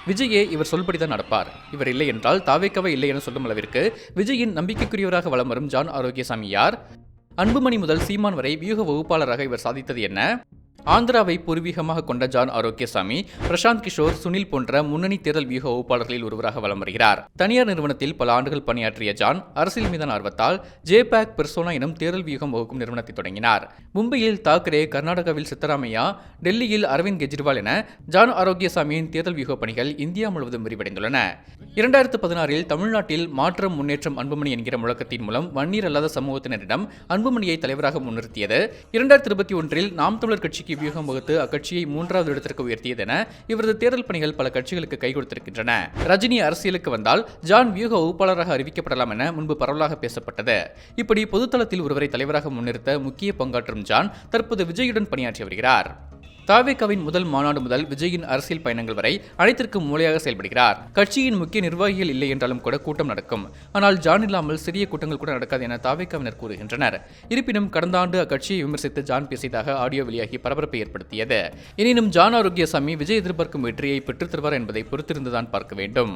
விஜயே இவர் சொல்படிதான் நடப்பார், இவர் இல்லை என்றால் தாவேக்காவே இல்லை என சொல்லும் அளவிற்கு விஜயின் நம்பிக்கைக்குரியவராக வலம் வரும் ஜான் ஆரோக்கியசாமி யார்? அன்புமணி முதல் சீமான் வரை வியூக வகுப்பாளராக இவர் சாதித்தது என்ன? ஆந்திராவை பூர்வீகமாக கொண்ட ஜான் ஆரோக்கியசாமி பிரசாந்த் கிஷோர், சுனில் போன்ற முன்னணி தேர்தல் வியூக வகுப்பாளர்களில் ஒருவராக வலம் வருகிறார். தனியார் நிறுவனத்தில் பல ஆண்டுகள் பணியாற்றிய ஜான் அரசியல் மீதான ஆர்வத்தால் ஜேபேக் பெர்சோனா எனும் தேர்தல் வியூகம் வகுக்கும் நிறுவனத்தை தொடங்கினார். மும்பையில் தாக்கரே, கர்நாடகாவில் சித்தராமையா, டெல்லியில் அரவிந்த் கெஜ்ரிவால் என ஜான் ஆரோக்கியசாமியின் தேர்தல் வியூக பணிகள் இந்தியா முழுவதும் விரிவடைந்துள்ளன. 2016 தமிழ்நாட்டில் மாற்றம் முன்னேற்றம் அன்புமணி என்கிற முழக்கத்தின் மூலம் வன்னியர் அல்லாத சமூகத்தினரிடம் அன்புமணியை தலைவராக முன்னிறுத்தியது. 2021 நாம் தமிழர் கட்சிக்கு வியூகம் வகுத்து அக்கட்சியை 3வது இடத்திற்கு உயர்த்தியது என இவரது தேர்தல் பணிகள் பல கட்சிகளுக்கு கை கொடுத்திருக்கின்றன. ரஜினி அரசியலுக்கு வந்தால் ஜான் வியூக வகுப்பாளராக அறிவிக்கப்படலாம் என முன்பு பரவலாக பேசப்பட்டது. இப்படி பொதுத்தளத்தில் ஒருவரை தலைவராக முன்னிறுத்த முக்கிய பங்காற்றும் ஜான் தற்போது விஜயுடன் பணியாற்றி வருகிறார். தாவேக்காவின் முதல் மாநாடு முதல் விஜயின் அரசியல் பயணங்கள் வரை அனைத்திற்கும் மூளையாக செயல்படுகிறார். கட்சியின் முக்கிய நிர்வாகிகள் இல்லை என்றாலும் கூட கூட்டம் நடக்கும். ஆனால் ஜான் இல்லாமல் சிறிய கூட்டங்கள் கூட நடக்காது என தாவேக்காவினர் கூறுகின்றனர். இருப்பினும் கடந்த ஆண்டு அக்கட்சியை விமர்சித்து ஜான் பேசியதாக ஆடியோ வெளியாகி பரபரப்பை ஏற்படுத்தியது. எனினும் ஜான் ஆரோக்கியசாமி விஜய் எதிர்பார்க்கும் வெற்றியை பெற்றுத் தருவார் என்பதை பொறுத்திருந்துதான் பார்க்க வேண்டும்.